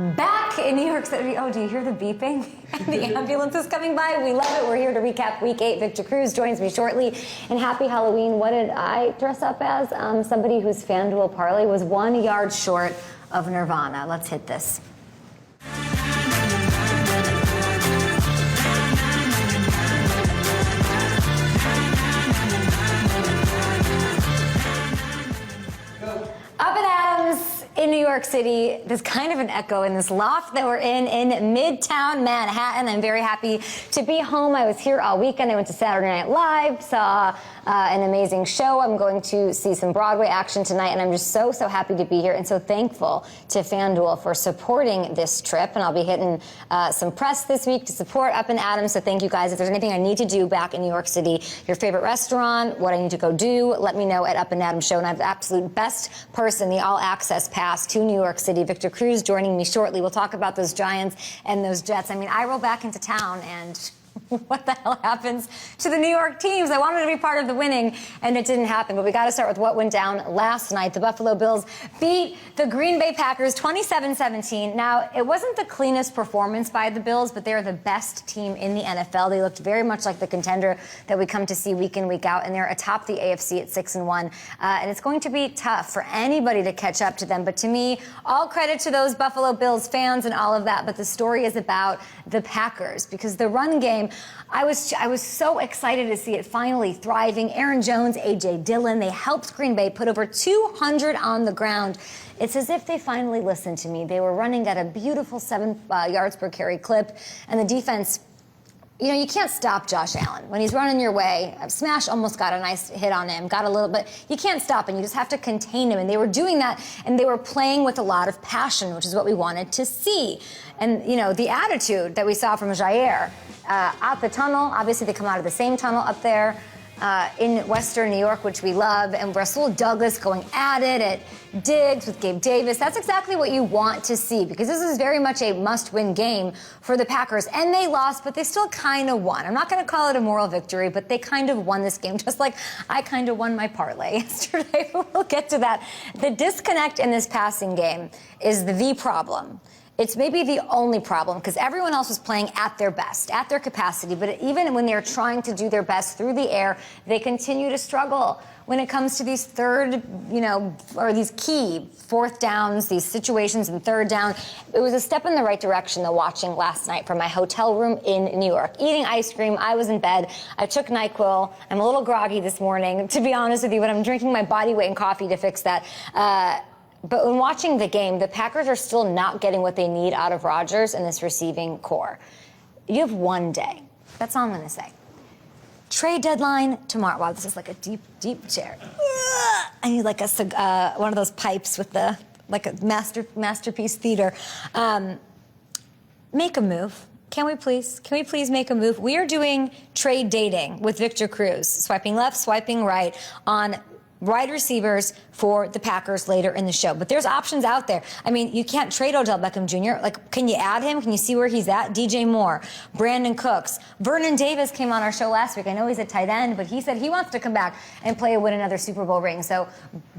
Back in New York City. Oh, do you hear the beeping? The ambulance is coming by. We love it. We're here to recap Week 8. Victor Cruz joins me shortly. And happy Halloween. What did I dress up as? Somebody whose FanDuel parlay was 1 yard short of Nirvana. Let's hit this. Up and Adams in New York City. There's kind of an echo in this loft that we're in Midtown Manhattan. I'm very happy to be home. I was here all weekend. I went to Saturday Night Live, saw an amazing show. I'm going to see some Broadway action tonight, and I'm just so happy to be here and so thankful to FanDuel for supporting this trip. And I'll be hitting some press this week to support Up and Adams, so thank you guys. If there's anything I need to do back in New York City, your favorite restaurant, what I need to go do, let me know at Up and Adams Show. And I have the absolute best person, the all-access pass to New York City. Victor Cruz joining me shortly. We'll talk about those Giants and those Jets. I mean, I roll back into town and what the hell happens to the New York teams? I wanted to be part of the winning, and it didn't happen. But we got to start with what went down last night. The Buffalo Bills beat the Green Bay Packers 27-17. Now, it wasn't the cleanest performance by the Bills, but they're the best team in the NFL. They looked very much like the contender that we come to see week in, week out, and they're atop the AFC at 6-1. And it's going to be tough for anybody to catch up to them. But to me, all credit to those Buffalo Bills fans and all of that. But the story is about the Packers, because the run game, I was so excited to see it finally thriving. Aaron Jones, A.J. Dillon, they helped Green Bay put over 200 on the ground. It's as if they finally listened to me. They were running at a beautiful 7 yards per carry clip, and the defense, you know, you can't stop Josh Allen. When he's running your way, Smash almost got a nice hit on him, got a little bit. You can't stop him. You just have to contain him. And they were doing that, and they were playing with a lot of passion, which is what we wanted to see. And, you know, the attitude that we saw from Jair out the tunnel, obviously they come out of the same tunnel up there in Western New York, which we love, and Rasul Douglas going at it at Diggs with Gabe Davis. That's exactly what you want to see, because this is very much a must-win game for the Packers. And they lost, but they still kind of won. I'm not going to call it a moral victory, but they kind of won this game, just like I kind of won my parlay yesterday. We'll get to that. The disconnect in this passing game is the problem. It's maybe the only problem, because everyone else was playing at their best, at their capacity. But even when they're trying to do their best through the air, they continue to struggle when it comes to these third, or these key fourth downs, these situations in third down. It was a step in the right direction, though, watching last night from my hotel room in New York. Eating ice cream, I was in bed. I took NyQuil. I'm a little groggy this morning, to be honest with you, but I'm drinking my body weight in coffee to fix that. But when watching the game, the Packers are still not getting what they need out of Rodgers and this receiving core. You have one day. That's all I'm going to say. Trade deadline tomorrow. Wow, this is like a deep, deep chair. I need like one of those pipes with the like a masterpiece theater. Make a move. Can we please make a move? We are doing trade dating with Victor Cruz, swiping left, swiping right on wide receivers for the Packers later in the show. But there's options out there. I mean, you can't trade Odell Beckham Jr. Like, can you add him? Can you see where he's at? DJ Moore, Brandon Cooks. Vernon Davis came on our show last week. I know he's a tight end, but he said he wants to come back and win another Super Bowl ring. So,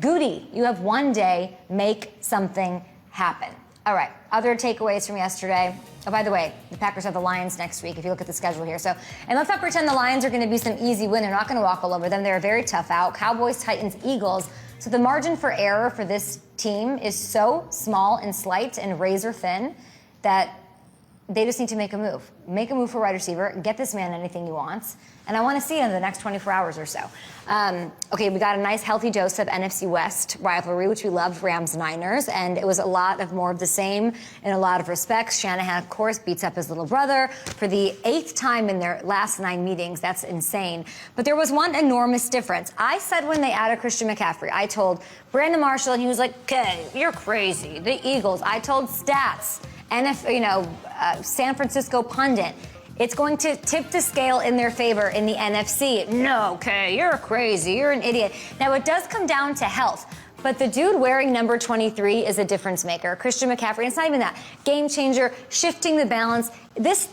Goody, you have one day. Make something happen. All right, other takeaways from yesterday. Oh, by the way, the Packers have the Lions next week, if you look at the schedule here. So, and let's not pretend the Lions are going to be some easy win. They're not going to walk all over them. They're a very tough out. Cowboys, Titans, Eagles. So the margin for error for this team is so small and slight and razor thin that they just need to make a move. Make a move for wide receiver. Get this man anything he wants. And I want to see it in the next 24 hours or so. Okay, we got a nice healthy dose of NFC West rivalry, which we loved, Rams-Niners. And it was a lot of more of the same in a lot of respects. Shanahan, of course, beats up his little brother for the 8th time in their last 9 meetings. That's insane. But there was one enormous difference. I said when they added Christian McCaffrey, I told Brandon Marshall, and he was like, okay, you're crazy. The Eagles. I told Stats, San Francisco pundit, it's going to tip the scale in their favor in the NFC. No, okay, you're crazy. You're an idiot. Now, it does come down to health. But the dude wearing number 23 is a difference maker. Christian McCaffrey, it's not even that. Game changer, shifting the balance. This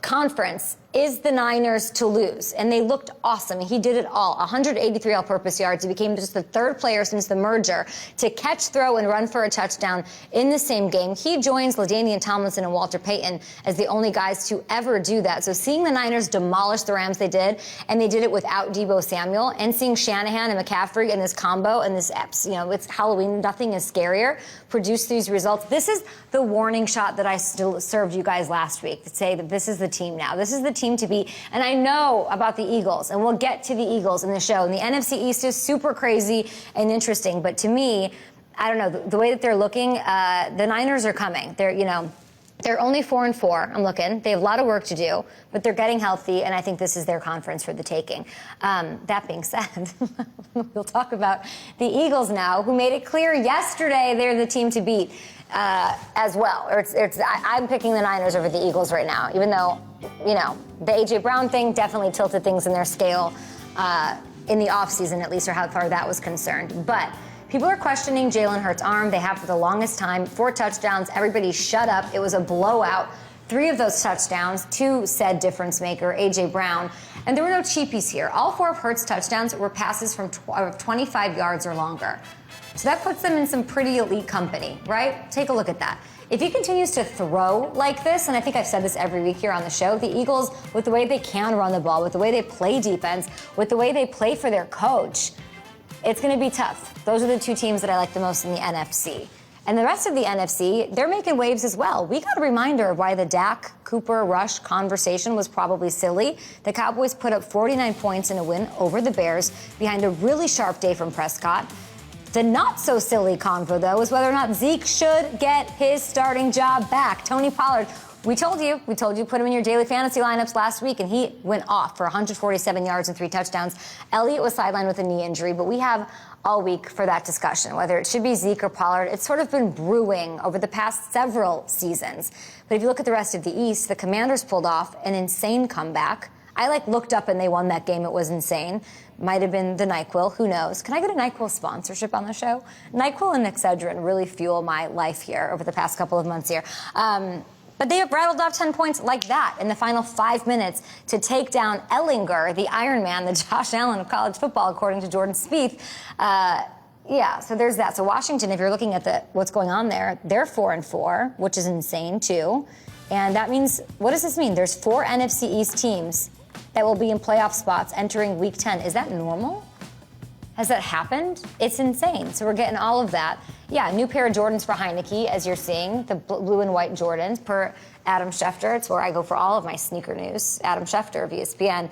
conference is the Niners to lose. And they looked awesome. He did it all. 183 all-purpose yards. He became just the third player since the merger to catch, throw, and run for a touchdown in the same game. He joins LaDainian Tomlinson and Walter Payton as the only guys to ever do that. So seeing the Niners demolish the Rams, they did, and they did it without Deebo Samuel, and seeing Shanahan and McCaffrey in this combo and this, it's Halloween, nothing is scarier, produce these results. This is the warning shot that I still served you guys last week to say that this is the team now. This is the team to beat. And I know about the Eagles, and we'll get to the Eagles in the show. And the NFC East is super crazy and interesting. But to me, I don't know, the way that they're looking, the Niners are coming. They're only 4-4. I'm looking. They have a lot of work to do, but they're getting healthy, and I think this is their conference for the taking. That being said, we'll talk about the Eagles now, who made it clear yesterday they're the team to beat as well. I'm picking the Niners over the Eagles right now, even though, the A.J. Brown thing definitely tilted things in their scale in the offseason, at least, or how far that was concerned. But people are questioning Jalen Hurts' arm. They have for the longest time. 4 touchdowns. Everybody shut up. It was a blowout. 3 of those touchdowns to said difference maker, A.J. Brown. And there were no cheapies here. All 4 of Hurts' touchdowns were passes from 25 yards or longer. So that puts them in some pretty elite company, right? Take a look at that. If he continues to throw like this, and I think I've said this every week here on the show, the Eagles, with the way they can run the ball, with the way they play defense, with the way they play for their coach, it's going to be tough. Those are the 2 teams that I like the most in the NFC. And the rest of the NFC, they're making waves as well. We got a reminder of why the Dak, Cooper, Rush conversation was probably silly. The Cowboys put up 49 points in a win over the Bears behind a really sharp day from Prescott. The not-so-silly convo, though, is whether or not Zeke should get his starting job back. Tony Pollard, we told you, put him in your daily fantasy lineups last week, and he went off for 147 yards and 3 touchdowns. Elliott was sidelined with a knee injury, but we have all week for that discussion, whether it should be Zeke or Pollard. It's sort of been brewing over the past several seasons. But if you look at the rest of the East, the Commanders pulled off an insane comeback. I looked up and they won that game. It was insane. Might have been the NyQuil. Who knows? Can I get a NyQuil sponsorship on the show? NyQuil and Excedrin really fuel my life here over the past couple of months here. But they have rattled off 10 points like that in the final 5 minutes to take down Ellinger, the Iron Man, the Josh Allen of college football, according to Jordan Spieth. So there's that. So Washington, if you're looking at what's going on there, they're 4-4, which is insane too. And that means, what does this mean? There's 4 NFC East teams that will be in playoff spots entering Week 10. Is that normal? Has that happened? It's insane. So we're getting all of that. Yeah, new pair of Jordans for Heineke, as you're seeing, the blue and white Jordans per Adam Schefter. It's where I go for all of my sneaker news. Adam Schefter of ESPN.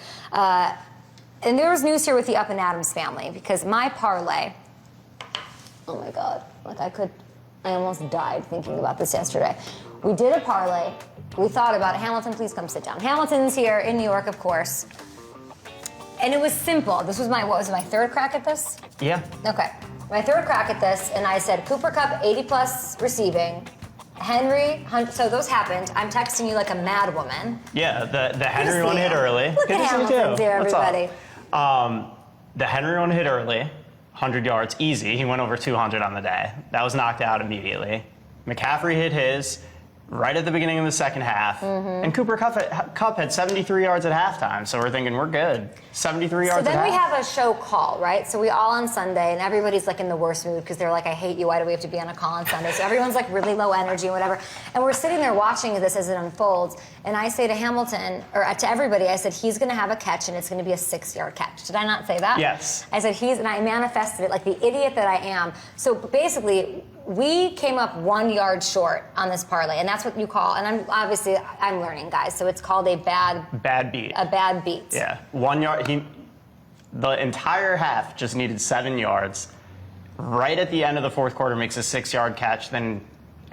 And there was news here with the Up and Adams family because my parlay, oh my God, I almost died thinking about this yesterday. We did a parlay. We thought about it. Hamilton, please come sit down. Hamilton's here in New York, of course. And it was simple. This was my 3rd crack at this? Yeah. Okay. My 3rd crack at this, and I said Cooper Kupp 80+ receiving. Henry, so those happened. I'm texting you like a mad woman. Yeah, the Henry one hit early. Look at Hamilton's here, everybody. The Henry one hit early, 100 yards, easy. He went over 200 on the day. That was knocked out immediately. McCaffrey hit his right at the beginning of the second half. Mm-hmm. And Cooper Kupp had 73 yards at halftime, so we're thinking we're good. 73 yards at half. So then we have a show call, right? So we all on Sunday, and everybody's in the worst mood because they're like, I hate you, why do we have to be on a call on Sunday? So everyone's really low energy and whatever. And we're sitting there watching this as it unfolds, and I say to Hamilton, or to everybody, I said, he's going to have a catch, and it's going to be a 6-yard catch. Did I not say that? Yes. I said, and I manifested it like the idiot that I am. So basically, we came up 1 yard short on this parlay, and that's what you call, and I'm learning, guys, so it's called a bad beat. A bad beat. Yeah, 1 yard. The entire half just needed 7 yards. Right at the end of the 4th quarter, makes a 6-yard catch, then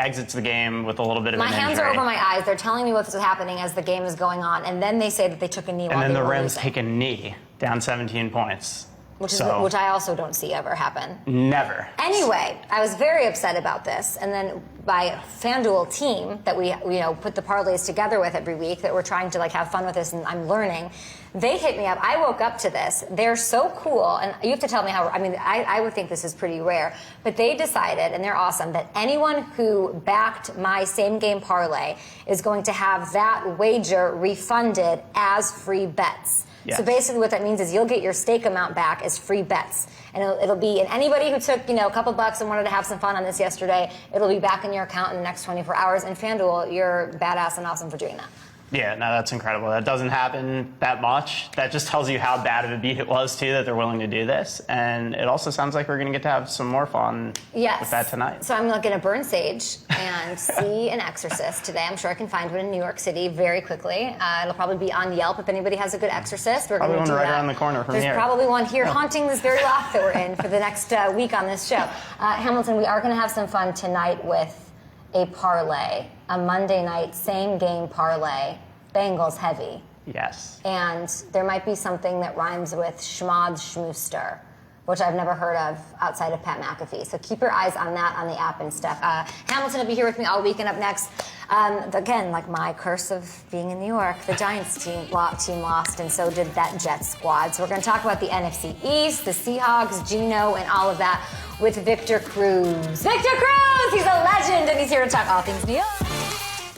exits the game with a little bit of an injury. My hands are over my eyes. They're telling me what's happening as the game is going on, and then they say that they took a knee. And then the Rams take a knee, down 17 points. Which I also don't see ever happen. Never. Anyway, I was very upset about this, and then my FanDuel team that we put the parlays together with every week, that we're trying to like have fun with this, and I'm learning. They hit me up. I woke up to this. They're so cool, and you have to tell me how. I mean, I would think this is pretty rare, but they decided, and they're awesome, that anyone who backed my same game parlay is going to have that wager refunded as free bets. Yes. So basically what that means is you'll get your stake amount back as free bets. And it'll be, and anybody who took, a couple bucks and wanted to have some fun on this yesterday, it'll be back in your account in the next 24 hours. And FanDuel, you're badass and awesome for doing that. Yeah, no, that's incredible. That doesn't happen that much. That just tells you how bad of a beat it was, too, that they're willing to do this. And it also sounds like we're going to get to have some more fun with that tonight. So I'm going to burn sage and see an exorcist today. I'm sure I can find one in New York City very quickly. It'll probably be on Yelp if anybody has a good exorcist. We're going to do right that. around the corner from There's here. probably one here haunting this very loft that we're in for the next week on this show. Hamilton, we are going to have some fun tonight with a parlay, a Monday night same game parlay. Bengals heavy. Yes. And there might be something that rhymes with schmod schmooster, which I've never heard of outside of Pat McAfee. So keep your eyes on that on the app and stuff. Hamilton will be here with me all weekend. Up next, again, like my curse of being in New York, the Giants team lost, and so did that Jets squad. So we're going to talk about the NFC East, the Seahawks, Geno, and all of that with Victor Cruz. Victor Cruz! He's a legend, and he's here to talk all things New York.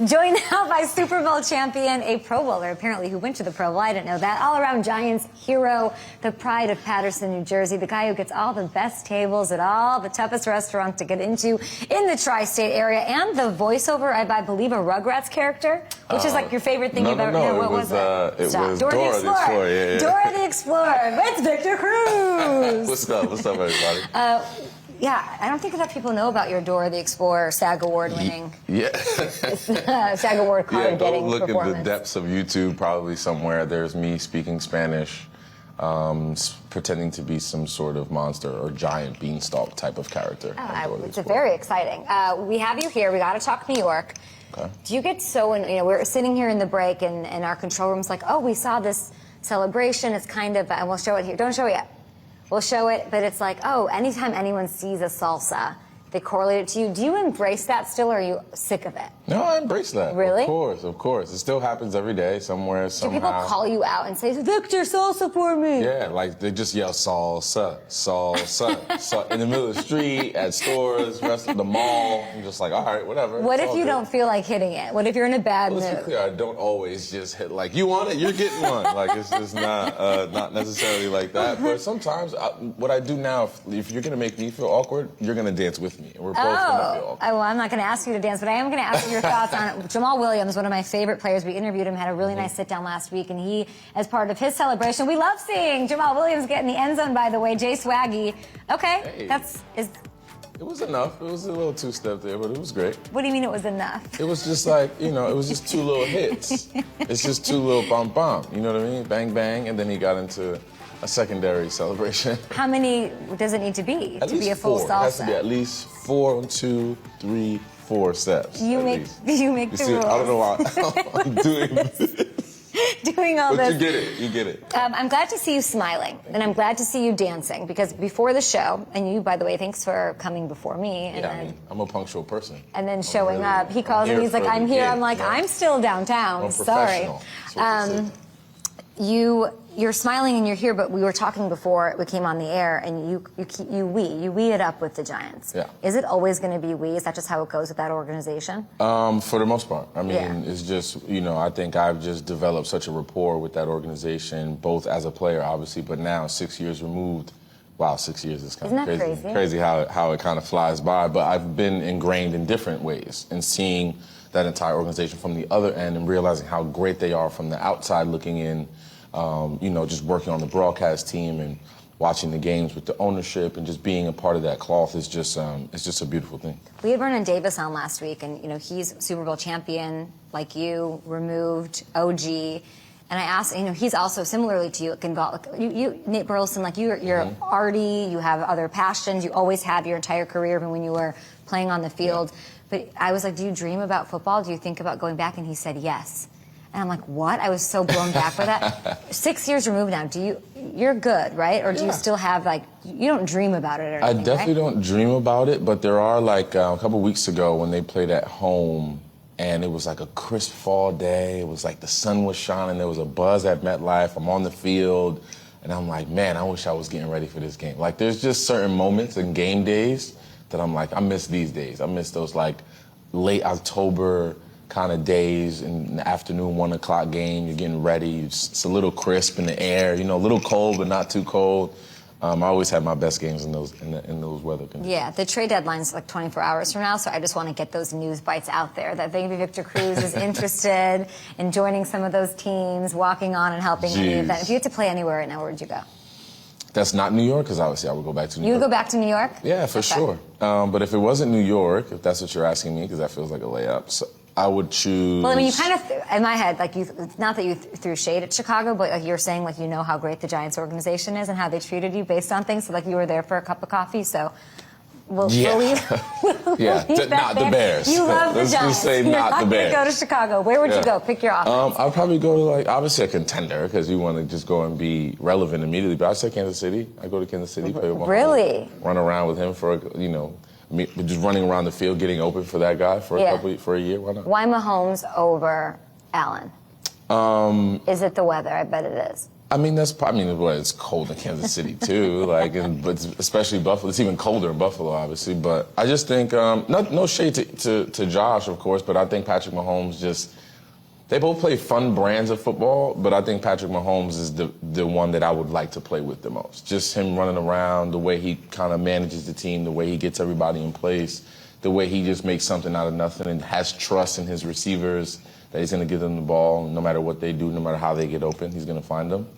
Joined now by Super Bowl champion, a Pro Bowler apparently who went to the Pro Bowl. I didn't know that. All-around Giants hero, the pride of Paterson, New Jersey, the guy who gets all the best tables at all the toughest restaurants to get into in the tri-state area, and the voiceover, I believe, a Rugrats character, which is like your favorite thing you've ever heard. What was it? It was Dora the Explorer. Yeah. Dora the Explorer with Victor Cruz. What's up? What's up, everybody? Yeah, I don't think enough people know about your Dora the Explorer SAG Award winning. Yeah. SAG Award card go getting look performance. in the depths of YouTube, probably somewhere. There's me speaking Spanish, pretending to be some sort of monster or giant beanstalk type of character. It's very exciting. We have you here. We got to talk New York. Okay. Do you get so, we're sitting here in the break and our control room's like, oh, we saw this celebration. It's kind of, and we'll show it here. Don't show it yet. We'll show it, but it's like, oh, anytime anyone sees a salsa, they correlate it to you. Do you embrace that still, or are you sick of it? No, I embrace that. Really? Of course. It still happens every day, somewhere, somehow. Do people call you out and say, Victor, salsa for me? Yeah, like they just yell salsa, salsa, in the middle of the street, at stores, rest of the mall. I'm just like, all right, whatever. What if you don't feel like hitting it? What if you're in a bad mood? Let's be clear, I don't always just hit, like, you want it, you're getting one. Like, it's just not necessarily like that. But sometimes, what I do now, if you're going to make me feel awkward, you're going to dance with me. And we're both going to feel awkward. Well, I'm not going to ask you to dance, but I am going to ask you your thoughts on it. Jamal Williams, one of my favorite players. We interviewed him, had a really nice sit-down last week, and he, as part of his celebration, we love seeing Jamal Williams get in the end zone, by the way. Jay Swaggy. Okay, It was enough. It was a little two-step there, but it was great. What do you mean it was enough? It was just like, it was just two little hits. It's just two little bum-bum, you know what I mean? Bang, bang, and then he got into a secondary celebration. How many does it need to be to be a full salsa? It has to be at least 4, 2, 3, 4 steps. You make the rules. I don't know why I'm doing this. Doing all but this. You get it. I'm glad to see you smiling, and I'm glad to see you dancing, because before the show, and you, by the way, thanks for coming before me. And then, I'm a punctual person. And then showing up, he calls and he's like, I'm here. I'm like, I'm still downtown. Sorry. You're smiling and you're here, but we were talking before we came on the air, and you wee it up with the Giants. Yeah. Is it always going to be we? Is that just how it goes with that organization? For the most part. I mean, Yeah. It's just, I think I've just developed such a rapport with that organization, both as a player, obviously, but now 6 years removed. Wow, 6 years is kind of Isn't that crazy. crazy? Crazy how it kind of flies by, but I've been ingrained in different ways, and seeing that entire organization from the other end and realizing how great they are from the outside looking in. Just working on the broadcast team and watching the games with the ownership and just being a part of that cloth is just it's just a beautiful thing. We had Vernon Davis on last week, and he's Super Bowl champion, like you, removed, OG. And I asked, he's also similarly to you, you Nate Burleson, like you're arty, you have other passions, you always have your entire career, even when you were playing on the field. Yeah. But I was like, do you dream about football? Do you think about going back? And he said yes. And I'm like, what? I was so blown back by that. 6 years removed now, you're good, right? Or do you still have, like, you don't dream about it or anything, I definitely don't dream about it, but there are, like, a couple weeks ago when they played at home, and it was like a crisp fall day. It was like the sun was shining. There was a buzz at MetLife. I'm on the field, and I'm like, man, I wish I was getting ready for this game. Like, there's just certain moments in game days that I'm like, I miss these days. I miss those, like, late October kind of days in the afternoon, 1 o'clock game. You're getting ready. It's a little crisp in the air. You know, a little cold, but not too cold. I always have my best games in those weather conditions. Yeah, the trade deadline's like 24 hours from now, so I just want to get those news bites out there that maybe Victor Cruz is interested in joining some of those teams, walking on and helping any of that. If you had to play anywhere right now, where would you go? That's not New York, because obviously I would go back to New York. You would go back to New York? Yeah, for sure. But if it wasn't New York, if that's what you're asking me, because that feels like a layup, so I would choose. Well, I mean, you kind of, in my head, like, it's not that you threw shade at Chicago, but like you're saying, like, you know how great the Giants organization is and how they treated you based on things. So, like, you were there for a cup of coffee, so we'll leave. Yeah, not the Bears. You love the Let's Giants. just say You're not the Bears. You're not going to go to Chicago. Where would you go? Pick your offense. I'd probably go to, like, obviously a contender, because you want to just go and be relevant immediately. But I'd say Kansas City. I'd go to Kansas City, play with Mahomes, Really? run around with him for, you know, just running around the field, getting open for that guy for a year. Why not? Why Mahomes over Allen? Is it the weather? I bet it is. I mean, it's cold in Kansas City too, but especially Buffalo. It's even colder in Buffalo, obviously. But I just think, no shade to Josh, of course, but I think Patrick Mahomes they both play fun brands of football, but I think Patrick Mahomes is the one that I would like to play with the most. Just him running around, the way he kind of manages the team, the way he gets everybody in place, the way he just makes something out of nothing and has trust in his receivers that he's going to give them the ball no matter what they do, no matter how they get open, he's going to find them.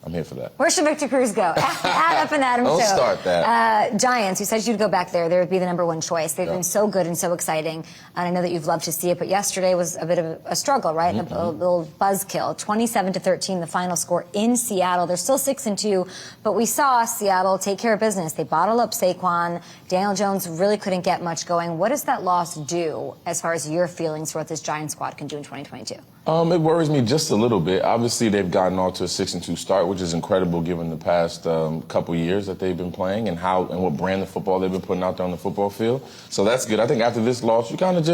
I'm here for that. Where should Victor Cruz go? At Up and Adam Don't Show. start that. Giants, you said you'd go back there. They would be the #1 choice. They've been so good and so exciting. And I know that you've loved to see it, but yesterday was a bit of a struggle, right? A little buzzkill. 27-13, the final score in Seattle. They're still 6-2, but we saw Seattle take care of business. They bottle up Saquon. Daniel Jones really couldn't get much going. What does that loss do as far as your feelings for what this Giants squad can do in 2022? It worries me just a little bit. Obviously, they've gotten off to a 6-2 start, which is incredible given the past couple years that they've been playing and what brand of football they've been putting out there on the football field. So that's good. I think after this loss, you kind of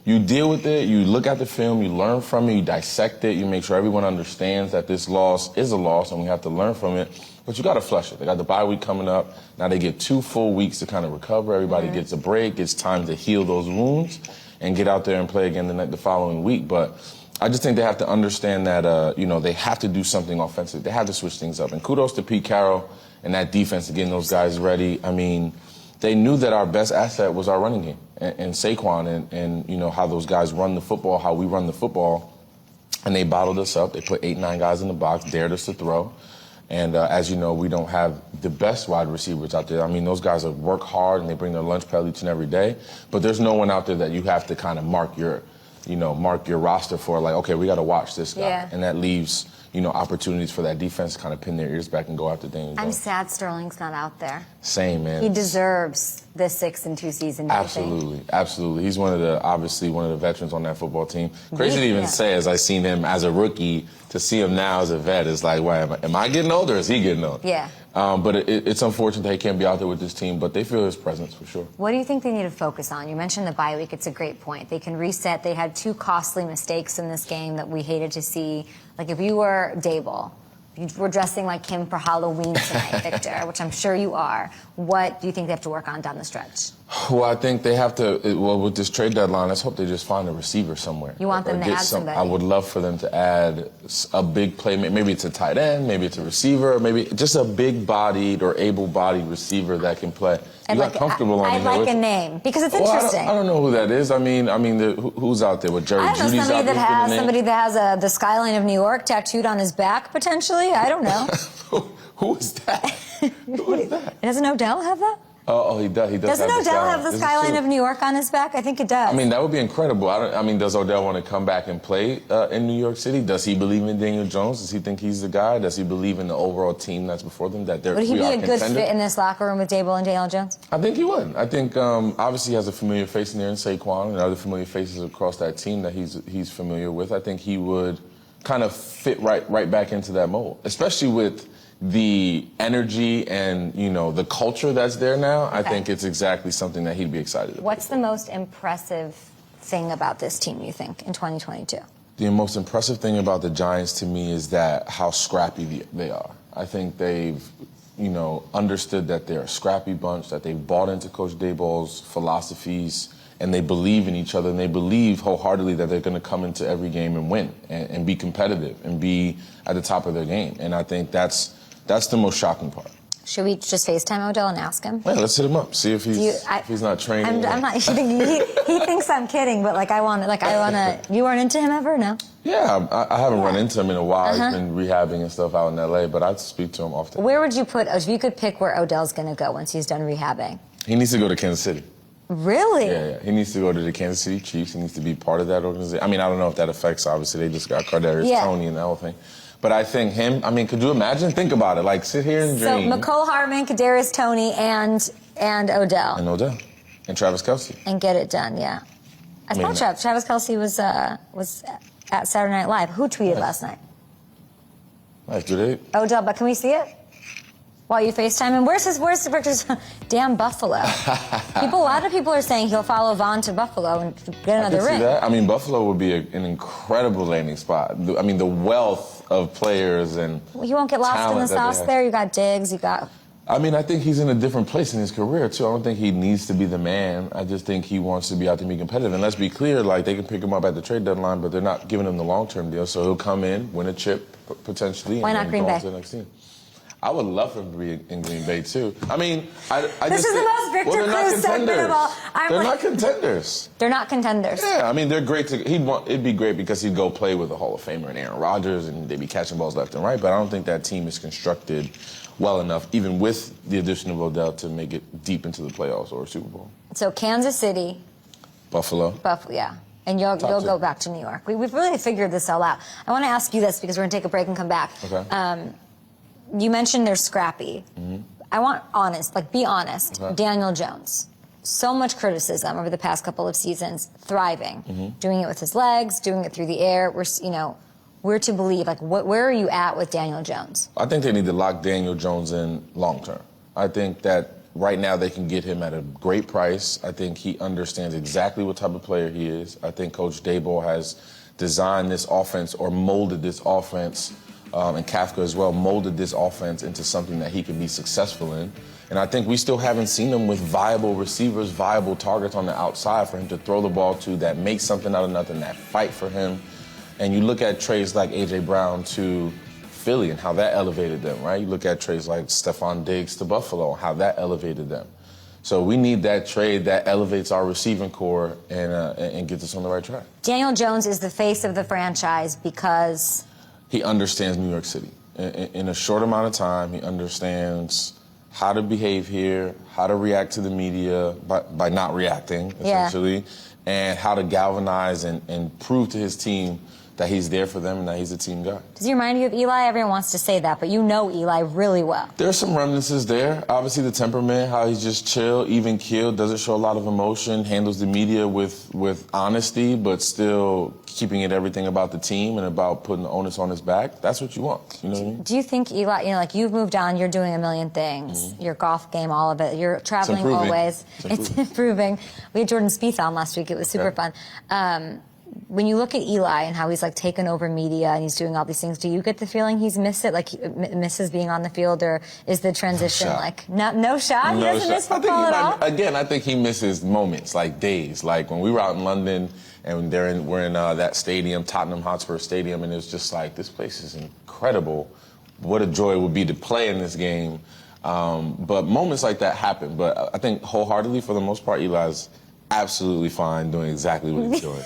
you deal with it, you look at the film, you learn from it, you dissect it, you make sure everyone understands that this loss is a loss and we have to learn from it. But you got to flush it. They got the bye week coming up. Now they get 2 full weeks to kind of recover. Everybody gets a break, gets time to heal those wounds and get out there and play again the following week. But I just think they have to understand that, they have to do something offensive. They have to switch things up. And kudos to Pete Carroll and that defense to getting those guys ready. I mean, they knew that our best asset was our running game and Saquon and how those guys run the football, how we run the football. And they bottled us up. They put 8-9 guys in the box, dared us to throw. And as you know, we don't have the best wide receivers out there. I mean, those guys work hard and they bring their lunch pail each and every day. But there's no one out there that you have to kind of mark your roster for, like, okay, we got to watch this guy. Yeah. And that leaves, opportunities for that defense to kind of pin their ears back and go after things. I'm sad Sterling's not out there. Same, man. He deserves this 6-2 season. Absolutely. He's obviously one of the veterans on that football team. Crazy to even say, as I seen him as a rookie, to see him now as a vet is like, wow, am I getting older or is he getting old? Yeah. But it's unfortunate that he can't be out there with this team, but they feel his presence for sure. What do you think they need to focus on? You mentioned the bye week. It's a great point. They can reset. They had 2 costly mistakes in this game that we hated to see. Like, if you were Dable, you were dressing like Kim for Halloween tonight, Victor, which I'm sure you are. What do you think they have to work on down the stretch? Well, I think they have to, with this trade deadline, let's hope they just find a receiver somewhere. You want them to add somebody? I would love for them to add a big play. Maybe it's a tight end, maybe it's a receiver, maybe just a big-bodied or able-bodied receiver that can play. You got comfortable on I'd like a name, because it's interesting. I don't know who that is. I mean, who's out there? With Jerry Judy's out there? Somebody that has the skyline of New York tattooed on his back, potentially? I don't know. Who is that? Who is that? Doesn't Odell have that? Oh, he does. He does. Doesn't have Odell have the This is skyline true. of New York on his back? I think it does. I mean, that would be incredible. Does Odell want to come back and play in New York City? Does he believe in Daniel Jones? Does he think he's the guy? Does he believe in the overall team that's before them? That would he be a good fit in this locker room with Dable and Daniel Jones? I think he would. I think obviously he has a familiar face in there in Saquon and other familiar faces across that team that he's familiar with. I think he would kind of fit right back into that mold, especially with the energy and, the culture that's there now. Okay. I think it's exactly something that he'd be excited about. What's the most impressive thing about this team, you think, in 2022? The most impressive thing about the Giants to me is that how scrappy they are. I think they've, understood that they're a scrappy bunch, that they've bought into Coach Daboll's philosophies, and they believe in each other, and they believe wholeheartedly that they're going to come into every game and win and be competitive and be at the top of their game. And I think that's the most shocking part. Should we just FaceTime Odell and ask him? Yeah, let's hit him up. See if he's not training. I'm not. He thinks I'm kidding, but I want to. You weren't into him ever, no? Yeah, I haven't run into him in a while. He's been rehabbing and stuff out in LA, but I speak to him often. Where would you put? If you could pick where Odell's going to go once he's done rehabbing? He needs to go to Kansas City. Really? Yeah. He needs to go to the Kansas City Chiefs. He needs to be part of that organization. I mean, I don't know if that affects. Obviously, they just got Kadarius Toney and the whole thing. But I think him, could you imagine? Think about it. Sit here and dream. So McCole Hardman, Kadarius Toney, and Odell. And Odell. And Travis Kelce. And get it done, yeah. I thought Travis Kelce was at Saturday Night Live. Who tweeted last night? Nice, do they? Odell, but can we see it? While you FaceTime him? Where's Victor's damn Buffalo? A lot of people are saying he'll follow Vaughn to Buffalo and get another ring. See that? Buffalo would be an incredible landing spot. The wealth of players and he won't get lost in the sauce there. You got Diggs, you got... I think he's in a different place in his career, too. I don't think he needs to be the man. I just think he wants to be out to be competitive. And let's be clear, they can pick him up at the trade deadline, but they're not giving him the long-term deal. So he'll come in, win a chip, potentially, Why not Green Bay? To the next team. I would love for him to be in Green Bay, too. This is the most Victor Cruz segment of all. They're not contenders. They're not contenders. Yeah, they're great. It'd be great because he'd go play with a Hall of Famer and Aaron Rodgers, and they'd be catching balls left and right. But I don't think that team is constructed well enough, even with the addition of Odell, to make it deep into the playoffs or a Super Bowl. So Kansas City. Buffalo, yeah. And you'll go back to New York. We've really figured this all out. I want to ask you this because we're going to take a break and come back. Okay. You mentioned they're scrappy. Mm-hmm. I want be honest. Okay. Daniel Jones, so much criticism over the past couple of seasons, thriving, doing it with his legs, doing it through the air. We're to believe, where are you at with Daniel Jones? I think they need to lock Daniel Jones in long term. I think that right now they can get him at a great price. I think he understands exactly what type of player he is. I think Coach Daboll has designed this offense or molded this offense, and Kafka as well, molded this offense into something that he can be successful in. And I think we still haven't seen him with viable receivers, viable targets on the outside for him to throw the ball to that make something out of nothing, that fight for him. And you look at trades like A.J. Brown to Philly and how that elevated them, right? You look at trades like Stephon Diggs to Buffalo and how that elevated them. So we need that trade that elevates our receiving core and gets us on the right track. Daniel Jones is the face of the franchise because he understands New York City. In a short amount of time, he understands how to behave here, how to react to the media by not reacting, essentially, and how to galvanize and prove to his team that he's there for them and that he's a team guy. Does he remind you of Eli? Everyone wants to say that, but you know Eli really well. There's some remnants there. Obviously, the temperament, how he's just chill, even keeled, doesn't show a lot of emotion, handles the media with honesty, but still keeping it everything about the team and about putting the onus on his back. That's what you want. You know what I mean? Do you think Eli, you've moved on, you're doing a million things, your golf game, all of it, you're traveling always. It's improving. We had Jordan Spieth on last week. It was super fun. When you look at Eli and how he's taken over media and he's doing all these things, do you get the feeling he's missed it, misses being on the field, or is the transition no shot? He doesn't miss football at all? Again, I think he misses moments, days. When we were out in London and we're in that stadium, Tottenham Hotspur Stadium, and it was just this place is incredible. What a joy it would be to play in this game. But moments like that happen. But I think wholeheartedly, for the most part, Eli's absolutely fine doing exactly what he's doing.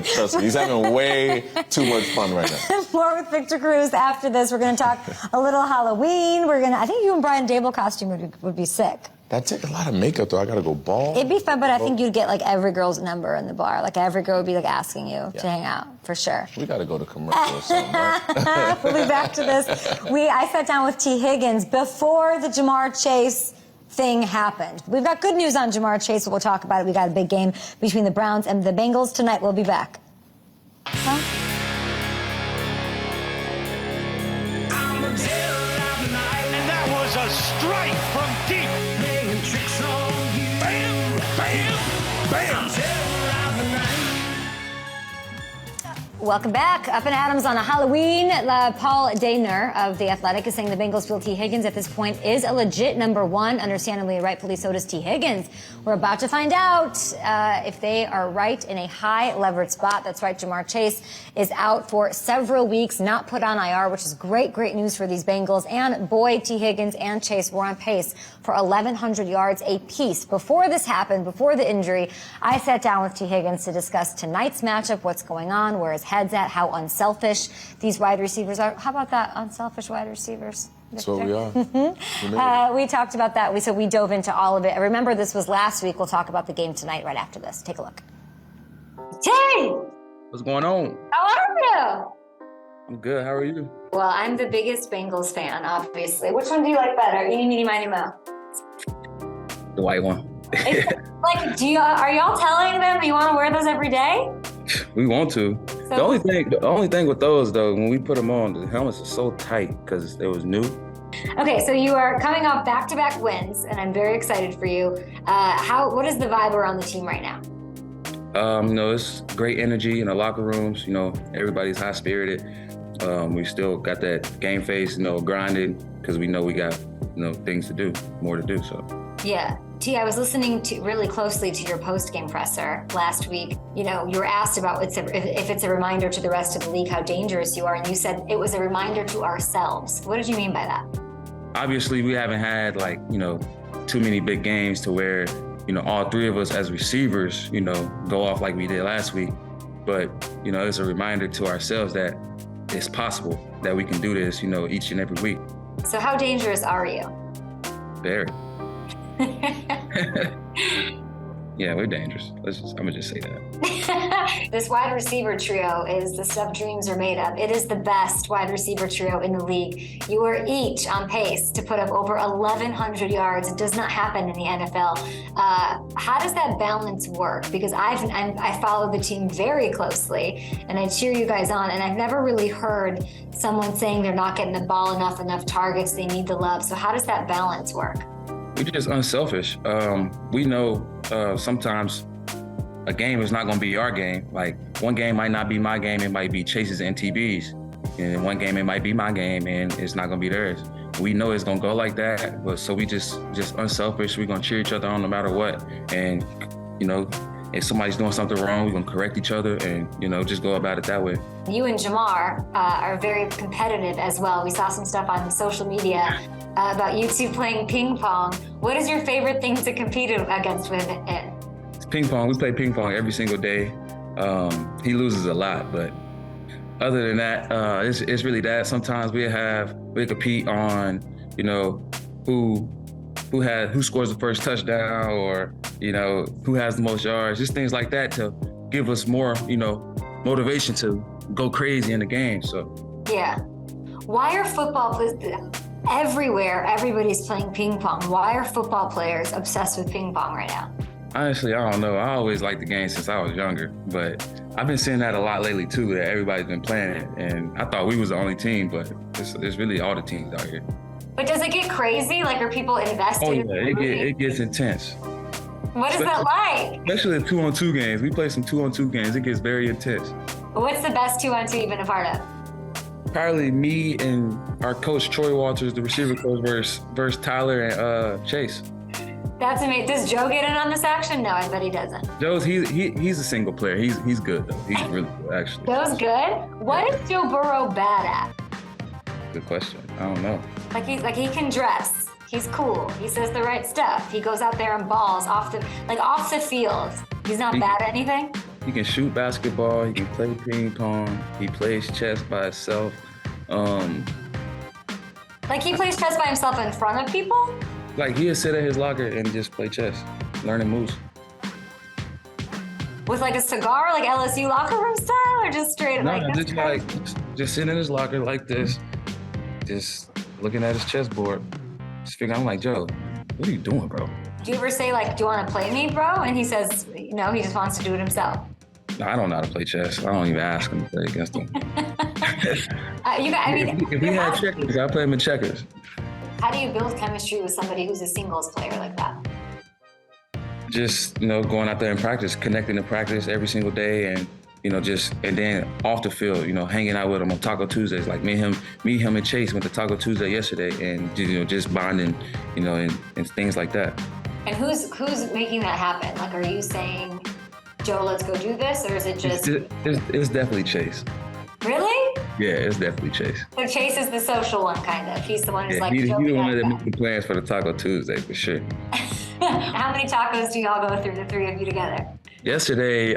Trust me, he's having way too much fun right now. More with Victor Cruz after this. We're going to talk a little Halloween. I think you and Brian Dable costume would be sick. That takes a lot of makeup, though. I gotta go bald. It'd be fun, but I think you'd get like every girl's number in the bar. Like every girl would be like asking you to hang out, for sure. We gotta go to commercial or something, right? We'll be back to this. I sat down with Tee Higgins before the Jamar Chase thing happened. We've got good news on Jamar Chase, but we'll talk about it. We got a big game between the Browns and the Bengals tonight. We'll be back. Huh? And that was a strike from deep. Playing tricks on you. Bam, bam, bam. Welcome back. Up and Adams on a Halloween. Paul Dehner of The Athletic is saying the Bengals feel Tee Higgins at this point is a legit number one. Understandably, rightfully so does Tee Higgins. We're about to find out if they are right in a high levered spot. That's right, Jamar Chase is out for several weeks, not put on IR, which is great news for these Bengals. And boy, Tee Higgins and Chase were on pace for 1,100 yards apiece. Before this happened, before the injury, I sat down with Tee Higgins to discuss tonight's matchup, what's going on, where his head's at, how unselfish these wide receivers are. How about that, unselfish wide receivers? That's what we are. We talked about that. We dove into all of it. Remember, this was last week. We'll talk about the game tonight right after this. Take a look. Tay! What's going on? How are you? I'm good. How are you? Well, I'm the biggest Bengals fan, obviously. Which one do you like better? Eeny, meeny, miny, mo. The white one. Like, are y'all telling them that you want to wear those every day? We want to. So, the only thing with those though, when we put them on, the helmets are so tight because it was new. Okay, so you are coming off back-to-back wins, and I'm very excited for you. What is the vibe around the team right now? It's great energy in the locker rooms. Everybody's high spirited. We still got that game face, grinding because we know we got, things to do, more to do. So. Yeah. T, I was listening really closely to your post-game presser last week. You were asked about if it's a reminder to the rest of the league how dangerous you are, and you said it was a reminder to ourselves. What did you mean by that? Obviously, we haven't had too many big games to where all three of us as receivers go off like we did last week. But it's a reminder to ourselves that it's possible that we can do this each and every week. So how dangerous are you? Very. Yeah, we're dangerous. I'm gonna just say that. This wide receiver trio is the stuff dreams are made of. It is the best wide receiver trio in the league. You are each on pace to put up over 1,100 yards. It does not happen in the NFL. How does that balance work? Because I follow the team very closely, and I cheer you guys on, and I've never really heard someone saying they're not getting the ball enough targets, they need the love. So how does that balance work? We're just unselfish. We know sometimes a game is not going to be our game. Like one game might not be my game, it might be Chase's and TB's. And one game it might be my game and it's not going to be theirs. We know it's going to go like that, but so we just unselfish. We're going to cheer each other on no matter what. And, if somebody's doing something wrong, we're going to correct each other and, just go about it that way. You and Jamar are very competitive as well. We saw some stuff on social media about you two playing ping pong. What is your favorite thing to compete against with it? It's ping pong. We play ping pong every single day. He loses a lot, but other than that, it's really that. Sometimes we compete on, who scores the first touchdown or, who has the most yards, just things like that to give us more, motivation to go crazy in the game. So yeah. Why are football everywhere? Everybody's playing ping pong. Why are football players obsessed with ping pong right now? Honestly, I don't know. I always liked the game since I was younger, but I've been seeing that a lot lately too, that everybody's been playing it. And I thought we was the only team, but it's really all the teams out here. But does it get crazy? Like, are people invested? Oh yeah, it gets intense. What is that like? Especially the 2-on-2 games. We play some 2-on-2 games. It gets very intense. What's the best 2-on-2 you've been a part of? Probably me and our coach, Troy Walters, the receiver coach, versus Tyler and Chase. That's amazing. Does Joe get in on this action? No, I bet he doesn't. Joe's he's a single player. He's good though. He's really good actually. Joe's good? What is Joe Burrow bad at? Good question. I don't know. He can dress. He's cool. He says the right stuff. He goes out there and balls off the field. He's not bad at anything. He can shoot basketball. He can play ping pong. He plays chess by himself. He plays chess by himself in front of people? Like, he'll sit at his locker and just play chess, learning moves. With like a cigar, like LSU locker room style, or just straight No, like? just like just sitting in his locker like this, just looking at his chessboard. Just figuring, I'm like, Joe, what are you doing, bro? Do you ever say like, "Do you want to play me, bro?" And he says, "No, he just wants to do it himself." No, I don't know how to play chess. I don't even ask him to play against him. If we had checkers, I'd play him in checkers. How do you build chemistry with somebody who's a singles player like that? Just, going out there and practice, connecting to practice every single day, and and then off the field, hanging out with him on Taco Tuesdays. Like me, him, and Chase went to Taco Tuesday yesterday, and just bonding, and things like that. And who's making that happen? Like, are you saying, Joe, let's go do this, or is it just? It's definitely Chase. Really? Yeah, it's definitely Chase. So Chase is the social one, kind of. He's the one who's like. He's the one that makes the plans for the Taco Tuesday for sure. How many tacos do y'all go through, the three of you together? Yesterday,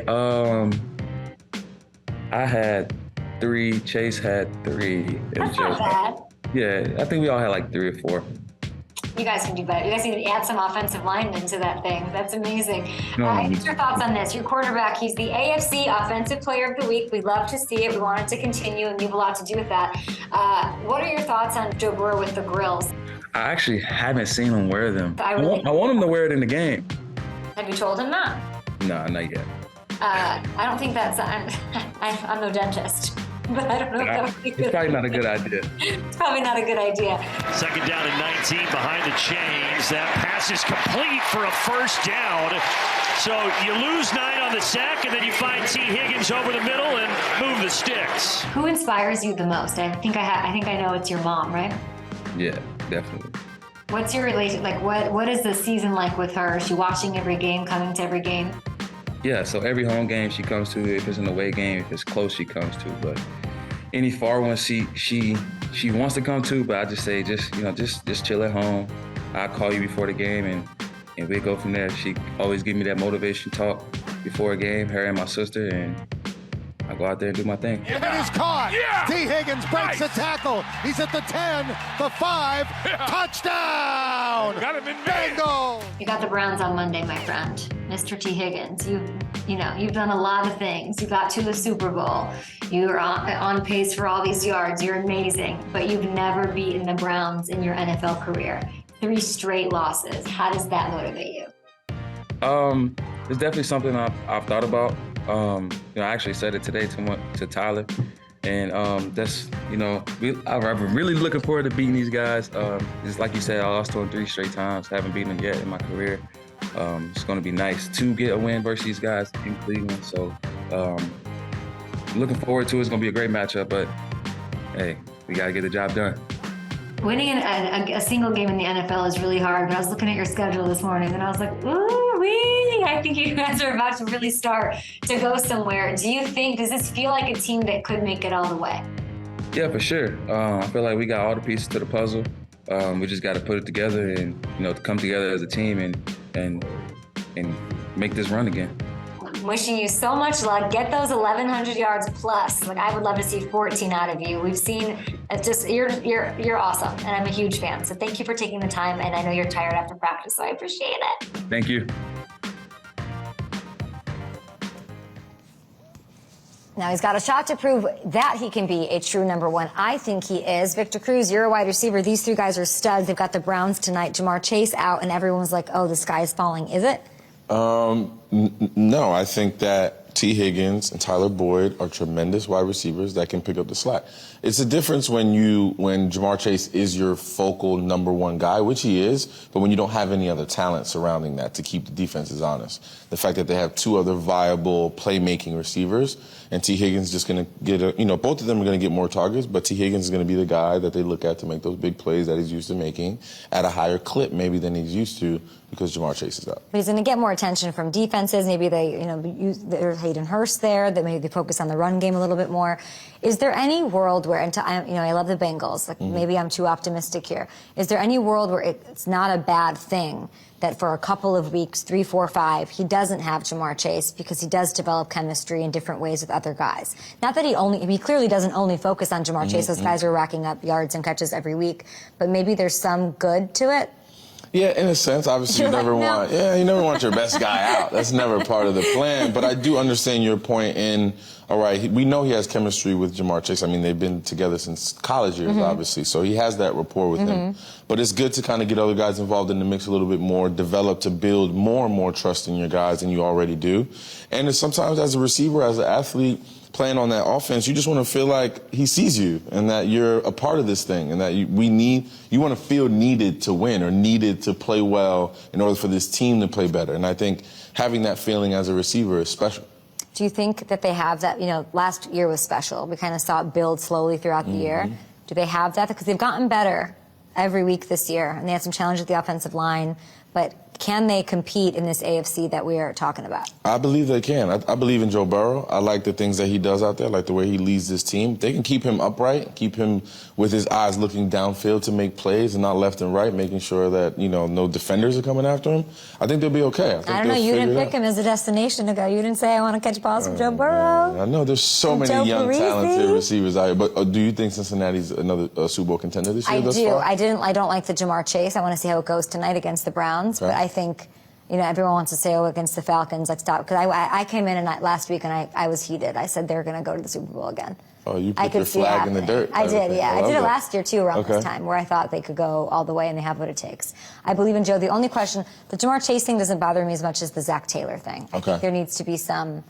I had 3. Chase had 3. That's not bad. Yeah, I think we all had like 3 or 4. You guys can do better. You guys need to add some offensive linemen to that thing. That's amazing. No. What's your thoughts on this? Your quarterback, he's the AFC Offensive Player of the Week. We love to see it. We want it to continue, and you have a lot to do with that. What are your thoughts on Joe Burrow with the grills? I actually haven't seen him wear them. I want him to wear it in the game. Have you told him that? No, not yet. I don't think that's. I'm no dentist, but I don't know if that would be good. It's probably not a good idea. It's probably not a good idea. Second down and 19 behind the chains. That pass is complete for a first down. So you lose 9 on the sack, and then you find Tee Higgins over the middle and move the sticks. Who inspires you the most? I think I know it's your mom, right? Yeah, definitely. What's your relation? Like, what is the season like with her? Is she watching every game, coming to every game? Yeah, so every home game she comes to. If it's an away game, if it's close, she comes to. But any far ones she wants to come to, but I just say just chill at home. I'll call you before the game and we go from there. She always give me that motivation talk before a game, her and my sister, and I go out there and do my thing. And it is caught. Yeah. Tee Higgins breaks the tackle. He's at the 10, the 5, touchdown. Got him in Bengals. You got the Browns on Monday, my friend. Mr. Tee Higgins, you've done a lot of things. You got to the Super Bowl. You're on pace for all these yards. You're amazing, but you've never beaten the Browns in your NFL career. 3 straight losses. How does that motivate you? It's definitely something I've thought about. I actually said it today to Tyler, and that's I'm really looking forward to beating these guys. Just like you said, I lost to them 3 straight times. Haven't beaten them yet in my career. It's going to be nice to get a win versus these guys in Cleveland. So looking forward to it. It's going to be a great matchup. But hey, we got to get the job done. Winning a single game in the NFL is really hard, but I was looking at your schedule this morning and I was like, ooh-wee, I think you guys are about to really start to go somewhere. Does this feel like a team that could make it all the way? Yeah, for sure. I feel like we got all the pieces to the puzzle. We just got to put it together and, come together as a team and make this run again. I'm wishing you so much luck. Get those 1,100 yards plus. Like, I would love to see 14 out of you. We've seen you're awesome, and I'm a huge fan. So thank you for taking the time, and I know you're tired after practice, so I appreciate it. Thank you. Now he's got a shot to prove that he can be a true number 1. I think he is. Victor Cruz, you're a wide receiver. These 3 guys are studs. They've got the Browns tonight. Jamar Chase out, and everyone's like, oh, the sky is falling. Is it? No, I think that Tee Higgins and Tyler Boyd are tremendous wide receivers that can pick up the slack. It's a difference when Jamar Chase is your focal number 1 guy, which he is, but when you don't have any other talent surrounding that to keep the defenses honest. The fact that they have 2 other viable playmaking receivers, and Tee Higgins is just going to get both of them are going to get more targets, but Tee Higgins is going to be the guy that they look at to make those big plays that he's used to making at a higher clip maybe than he's used to because Jamar Chase is out. But he's going to get more attention from defenses. Maybe there's Hayden Hurst there, that maybe they focus on the run game a little bit more. Is there any world where, I love the Bengals, maybe I'm too optimistic here. Is there any world where it's not a bad thing that for a couple of weeks, 3, 4, 5, he doesn't have Jamar Chase because he does develop chemistry in different ways with other guys? Not that he clearly doesn't only focus on Jamar Chase. Those guys are racking up yards and catches every week, but maybe there's some good to it. Yeah, in a sense, obviously you never want your best guy out. That's never part of the plan. But I do understand your point in, all right, we know he has chemistry with Jamar Chase. I mean, they've been together since college years, obviously. So he has that rapport with him. But it's good to kind of get other guys involved in the mix a little bit more, develop to build more and more trust in your guys than you already do. And it's sometimes as a receiver, as an athlete, playing on that offense, you just want to feel like he sees you and that you're a part of this thing and that you want to feel needed to win or needed to play well in order for this team to play better. And I think having that feeling as a receiver is special. Do you think that they have that? Last year was special. We kind of saw it build slowly throughout the year. Do they have that? Because they've gotten better every week this year, and they had some challenges with the offensive line. But can they compete in this AFC that we are talking about? I believe they can. I believe in Joe Burrow. I like the things that he does out there, like the way he leads this team. They can keep him upright, keep him with his eyes looking downfield to make plays and not left and right, making sure that, no defenders are coming after him. I think they'll be okay. I don't know. You didn't pick him as a destination to go. You didn't say, I want to catch balls from Joe Burrow. I know. There's so many young, talented receivers out here. But do you think Cincinnati's another Super Bowl contender this year? I do. I don't like the Jamar Chase. I want to see how it goes tonight against the Browns. But I think... everyone wants to say, against the Falcons, like, stop. Because I came in last week and I was heated. I said they're going to go to the Super Bowl again. Oh, you put your flag in the dirt. I did, yeah. I did it last year, too, around this time, where I thought they could go all the way and they have what it takes. I believe in Joe. The only question, the Jamar Chase thing doesn't bother me as much as the Zach Taylor thing. I think there needs to be some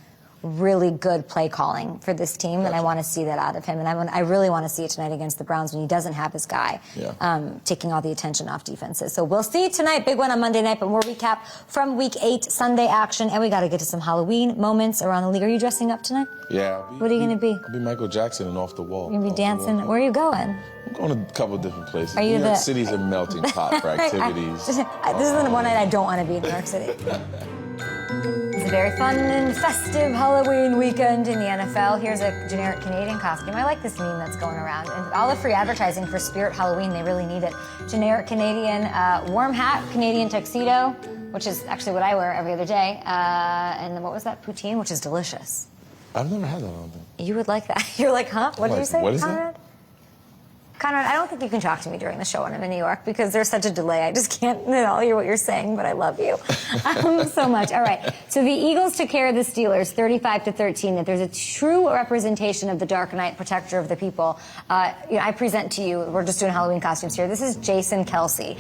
really good play calling for this team, and I want to see that out of him. And I really want to see it tonight against the Browns when he doesn't have his guy taking all the attention off defenses. So we'll see tonight. Big one on Monday night, but more recap from Week 8 Sunday action. And we got to get to some Halloween moments around the league. Are you dressing up tonight? Yeah. What are you going to be? I'll be Michael Jackson and Off the Wall. You're going to be dancing? Where are you going? I'm going to a couple of different places. Are you New York City's a melting pot for activities. This is the one night I don't want to be in New York City. It's a very fun and festive Halloween weekend in the NFL. Here's a generic Canadian costume. I like this meme that's going around. And all the free advertising for Spirit Halloween, they really need it. Generic Canadian warm hat, Canadian tuxedo, which is actually what I wear every other day. And what was that? Poutine, which is delicious. I've never had that, I don't think. You would like that. You're like, huh? What did you say, what is Conrad? that? Conrad, I don't think you can talk to me during the show when I'm in New York because there's such a delay. I just can't hear what you're saying, but I love you so much. All right. So the Eagles took care of the Steelers 35-13. That there's a true representation of the Dark Knight, protector of the people. I present to you, we're just doing Halloween costumes here. This is Jason Kelsey.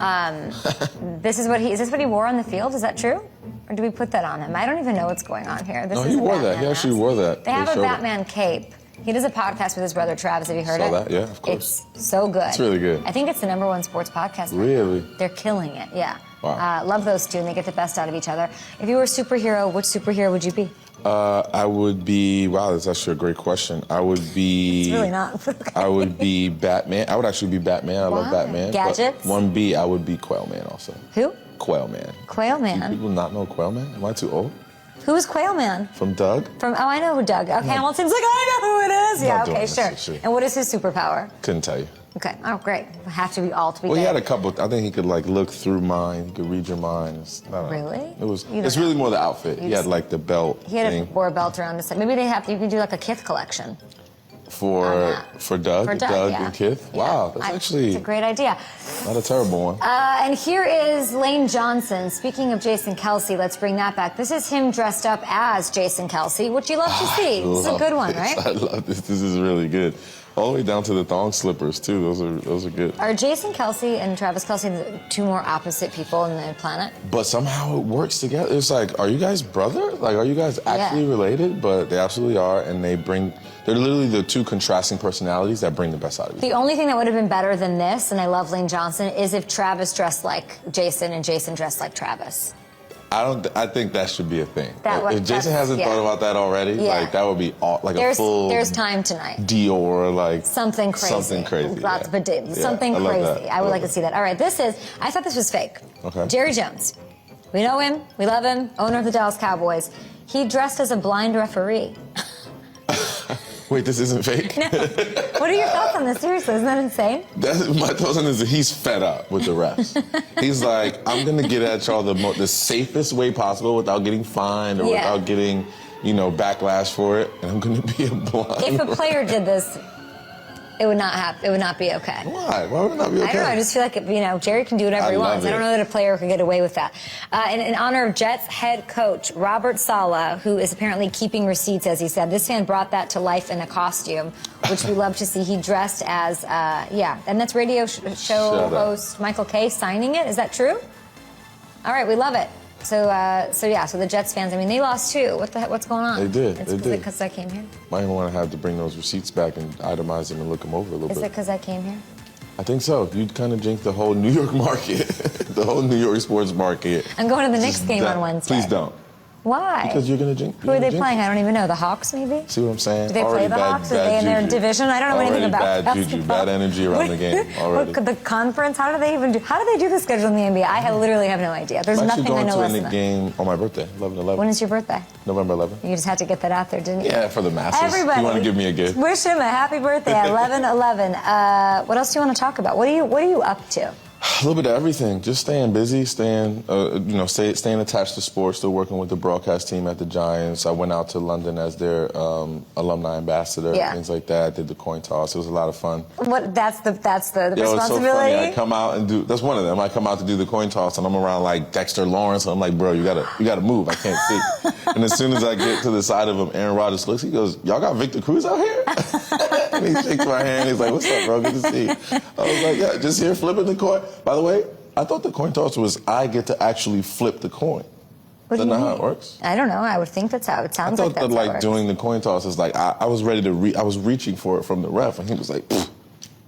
Is this what he wore on the field? Is that true? Or do we put that on him? I don't even know what's going on here. No, he wore that. He actually wore that. They have a Batman cape. He does a podcast with his brother Travis. Have you heard it? Saw that, yeah, of course. It's so good. It's really good. I think it's the #1 sports podcast. Really? They're killing it, yeah. Wow. Love those two, and they get the best out of each other. If you were a superhero, which superhero would you be? I would be, wow, that's actually a great question. I would be... It's really not. I would be Batman. I would actually be Batman. I love Batman. Gadgets? But 1B, I would be Quail Man also. Who? Quail Man. Quail Man. Do people not know Quail Man? Am I too old? Who is Quail Man? From Doug? I know who Doug. Okay, Hamilton's like, I know who it is. Yeah, okay, sure. And what is his superpower? Couldn't tell you. Okay, oh, great. We have to be all to be Well, good. he had a couple. I think he could look through mine. He could read your mind. Really? It's really more the outfit. He had the belt. Wore a belt around his head. Maybe you could do a Kith collection. For Doug? Doug yeah. and Kith? Yeah. Wow, that's actually... It's a great idea. Not a terrible one. And here is Lane Johnson. Speaking of Jason Kelsey, let's bring that back. This is him dressed up as Jason Kelsey, which you love to see. This is a good one, right? I love this. This is really good. All the way down to the thong slippers, too. Those are good. Are Jason Kelsey and Travis Kelsey the two more opposite people on the planet? But somehow it works together. It's like, are you guys brothers? Are you guys actually related? But they absolutely are, and they're literally the two contrasting personalities that bring the best out of you. The only thing that would have been better than this, and I love Lane Johnson, is if Travis dressed like Jason and Jason dressed like Travis. I think that should be a thing. If Jason hasn't thought about that already, that would be a full... There's time tonight. Dior, something crazy. Something crazy. Something crazy. I would like to see that. All right, I thought this was fake. Okay. Jerry Jones. We know him. We love him. Owner of the Dallas Cowboys. He dressed as a blind referee. Wait, this isn't fake? No. What are your thoughts on this? Seriously, isn't that insane? My thoughts on this is he's fed up with the refs. He's like, I'm going to get at y'all the safest way possible without getting fined or without getting, backlash for it, and I'm going to be a blind If a player did this, It would not happen. It would not be okay. Why? Why would it not be okay? I don't know. I just feel like, Jerry can do whatever he wants. I don't know that a player could get away with that. In honor of Jets head coach Robert Saleh, who is apparently keeping receipts, as he said, this fan brought that to life in a costume, which we love to see. He dressed as, and that's radio show host Michael Kay signing it. Is that true? All right, we love it. So the Jets fans, I mean, they lost too. What's going on? They did. It's because I came here? Might want to have to bring those receipts back and itemize them and look them over a little bit. Is it because I came here? I think so. You kind of jinxed the whole New York market, the whole New York sports market. I'm going to the Knicks game on Wednesday. Please don't. Why? Because you're going to jinx. Who are they playing? I don't even know. The Hawks, maybe? See what I'm saying? Do they play the Hawks? Are they in their division? I don't know anything about bad basketball. juju, bad energy around the game already. The conference? How do they do the schedule in the NBA? I literally have no idea. There's nothing I know less than that. I'm actually going to a Knicks game on my birthday, 11/11. When is your birthday? November 11th. You just had to get that out there, didn't you? Yeah, for the masses. Everybody. You want to give me a gift? Wish him a happy birthday at 11/11. What else do you want to talk about? What are you up to? A little bit of everything. Just staying busy, staying attached to sports. Still working with the broadcast team at the Giants. I went out to London as their alumni ambassador, things like that. Did the coin toss. It was a lot of fun. What? That's the responsibility. It's so funny. I come out and do. That's one of them. I come out to do the coin toss, and I'm around like Dexter Lawrence. And I'm like, bro, you gotta move. I can't see. And as soon as I get to the side of him, Aaron Rodgers looks. He goes, "Y'all got Victor Cruz out here?" And he shakes my hand. He's like, "What's up, bro? Good to see you." I was like, "Yeah, just here flipping the coin." By the way, I thought the coin toss was I get to actually flip the coin. Is that not how it works? I don't know. I would think that's how it sounds. I thought that like doing the coin toss is like I was ready to I was reaching for it from the ref, and he was like,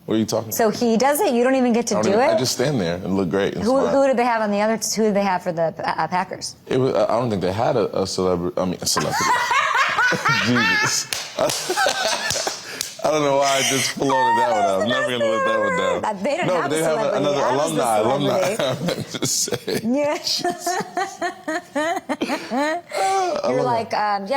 "What are you talking about?" So he does it. You don't even get to do it. I just stand there and look great. And who did they have on the other? Who did they have for the Packers? It was. I don't think they had a celebrity. I mean, a celebrity. Jesus. I don't know why I just floated that one out. I'm never going to let that one down. They don't have they have another alumni. I'm just saying. Yeah. You're like,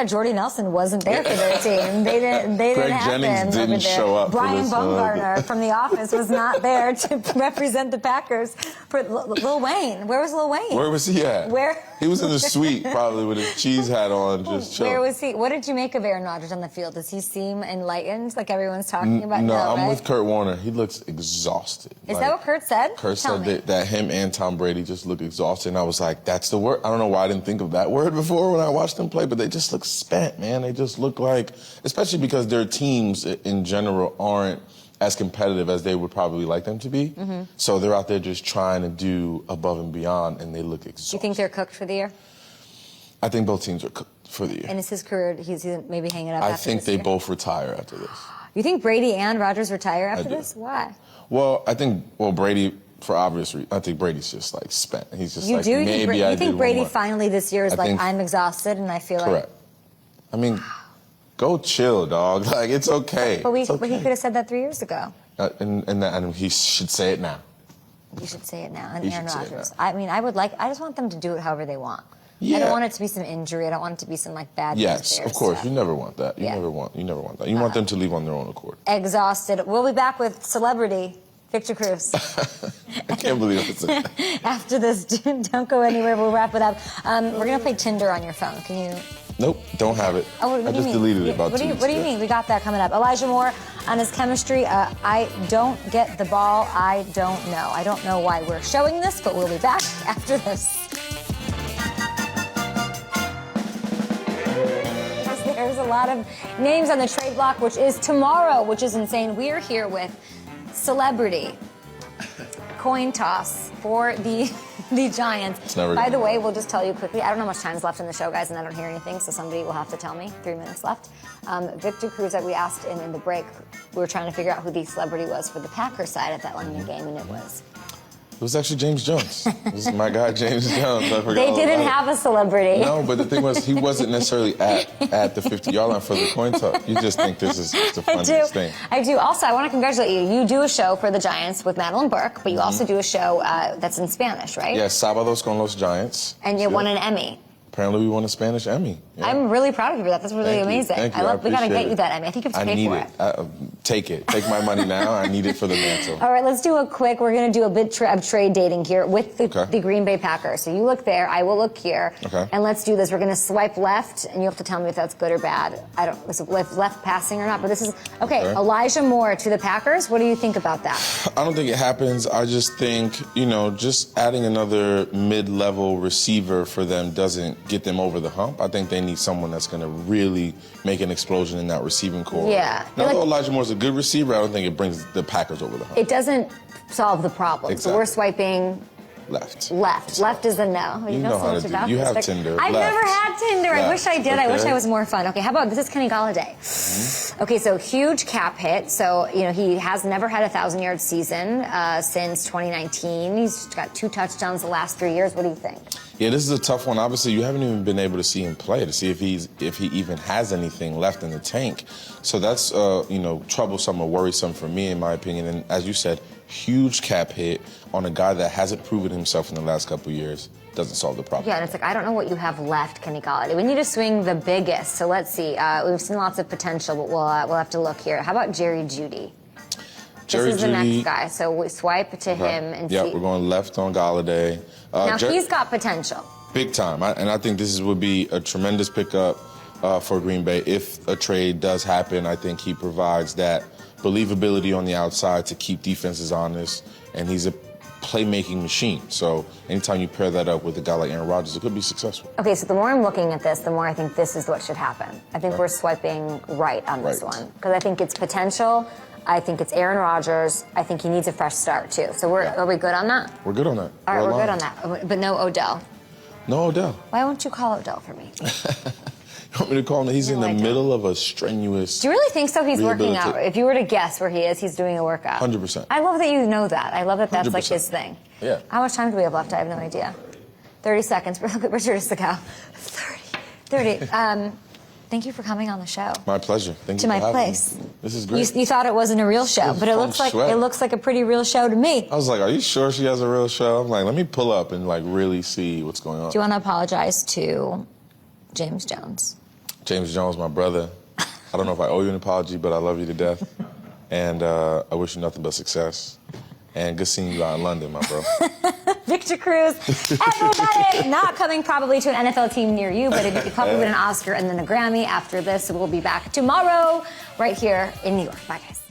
Jordy Nelson wasn't there for their team. They didn't Greg have Jennings him didn't over there. show up. Brian Baumgartner from The Office was not there to represent the Packers. For Lil Wayne. Where was Lil Wayne? Where was he at? Where? He was in the suite, probably with his cheese hat on, just chilling. Where was he? What did you make of Aaron Rodgers on the field? Does he seem enlightened, like everyone's talking about? No, right? I'm with Kurt Warner. He looks exhausted. Is that what Kurt said? Kurt said that him and Tom Brady just look exhausted. And I was like, that's the word. I don't know why I didn't think of that word before when I watched them play, but they just look spent, man. They just look like, especially because their teams in general aren't as competitive as they would probably like them to be. Mm-hmm. So they're out there just trying to do above and beyond, and they look exhausted. You think they're cooked for the year? I think both teams are cooked for the year. And is his career, he's maybe hanging up after this I think they year? both retire after this. You think Brady and Rodgers retire after this? Why? Well, I think, Brady, for obvious reasons, I think Brady's just like spent. He's just like, maybe you think Brady finally this year is like, I'm exhausted and I feel like... Correct. I mean, go chill, dog. Like, it's okay. But he could have said that 3 years ago. And he should say it now. You should say it now. And Aaron Rodgers. I mean, I just want them to do it however they want. Yeah. I don't want it to be some injury. I don't want it to be some like bad. Yes, of course. Stuff. You never want that. You never want that. You want them to leave on their own accord. Exhausted. We'll be back with celebrity Victor Cruz. I can't believe it's After this, don't go anywhere. We'll wrap it up. We're gonna play Tinder on your phone. Can you? Nope, don't have it. Oh, I just deleted it about 2 weeks What do you mean? We got that coming up. Elijah Moore on his chemistry. I don't get the ball. I don't know. I don't know why we're showing this, but we'll be back after this. There's a lot of names on the trade block, which is tomorrow, which is insane. We are here with celebrity coin toss for the Giants. By the way, we'll just tell you quickly, I don't know how much time is left in the show, guys, and I don't hear anything, so somebody will have to tell me. 3 minutes left. Victor Cruz, that we asked in the break, we were trying to figure out who the celebrity was for the Packers side at that London game, and it was... It was actually James Jones. This is my guy, James Jones. I forgot. They didn't have a celebrity. No, but the thing was, he wasn't necessarily at the 50-yard line for the coin toss. You just think this is the funniest thing. I do. Also, I want to congratulate you. You do a show for the Giants with Madeline Burke, but you also do a show that's in Spanish, right? Yes, Sábados con los Giants. And you won an Emmy. Apparently, we won a Spanish Emmy. Yeah. I'm really proud of you for that. That's really amazing. Thank you. We gotta get it. you that, Emmy. I think you have to I pay need for it. it. Take it. Take my money now. I need it for the mantle. All right, let's do a quick. We're going to do a bit of trade dating here with the Okay. Green Bay Packers. So you look there, I will look here, Okay. and let's do this. We're going to swipe left, and you have to tell me if that's good or bad. I don't if left passing or not, but this is okay. Elijah Moore to the Packers. What do you think about that? I don't think it happens. I just think, just adding another mid-level receiver for them doesn't get them over the hump. I think they need someone that's going to really make an explosion in that receiving core. Yeah. Now, though Elijah Moore's a good receiver, I don't think it brings the Packers over the hump. It doesn't solve the problem. Exactly. So we're swiping Left. Left is a no. You know so how to much do about it. You this. have Like, Tinder. I've Left. never had Tinder. I wish I did. I wish Okay. I was more fun. Okay, how about this is Kenny Galladay. Okay, so huge cap hit. So, he has never had a 1,000-yard season since 2019. He's got 2 touchdowns the last 3 years. What do you think? Yeah, this is a tough one. Obviously, you haven't even been able to see him play to see if he even has anything left in the tank. So that's troublesome or worrisome for me, in my opinion. And as you said, huge cap hit on a guy that hasn't proven himself in the last couple of years. Doesn't solve the problem. Yeah, and it's like, I don't know what you have left, Kenny Galladay. We need to swing the biggest. So let's see. We've seen lots of potential, but we'll have to look here. How about Jerry Jeudy? This is the next guy. So we swipe to him and see. Yeah, we're going left on Galladay. Now, he's got potential. Big time. And I think this would be a tremendous pickup for Green Bay. If a trade does happen, I think he provides that believability on the outside to keep defenses honest. And he's a playmaking machine. So anytime you pair that up with a guy like Aaron Rodgers, it could be successful. Okay, so the more I'm looking at this, the more I think this is what should happen. I think we're swiping right on this one. Because I think it's potential. I think it's Aaron Rodgers. I think he needs a fresh start, too. So are we good on that? We're good on that. All right, we're good on that. But no Odell. No Odell. Why won't you call Odell for me? You want me to call him? He's in the middle of a strenuous. Do you really think so? He's working out. If you were to guess where he is, he's doing a workout. 100%. I love that you know that. I love that that's 100%. Like his thing. Yeah. How much time do we have left? I have no idea. 30 seconds. Look at Richard Issacow. 30. Thank you for coming on the show. My pleasure. Thank to you for my having place. Me. This is great. You thought it wasn't a real show, but it looks like a pretty real show to me. I was like, are you sure she has a real show? I'm like, let me pull up and really see what's going on. Do you want to apologize to James Jones? James Jones, my brother. I don't know if I owe you an apology, but I love you to death. And I wish you nothing but success. And good seeing you out in London, my bro. Victor Cruz, everybody, not coming probably to an NFL team near you, but it'd probably win an Oscar and then a Grammy after this. So we'll be back tomorrow right here in New York. Bye, guys.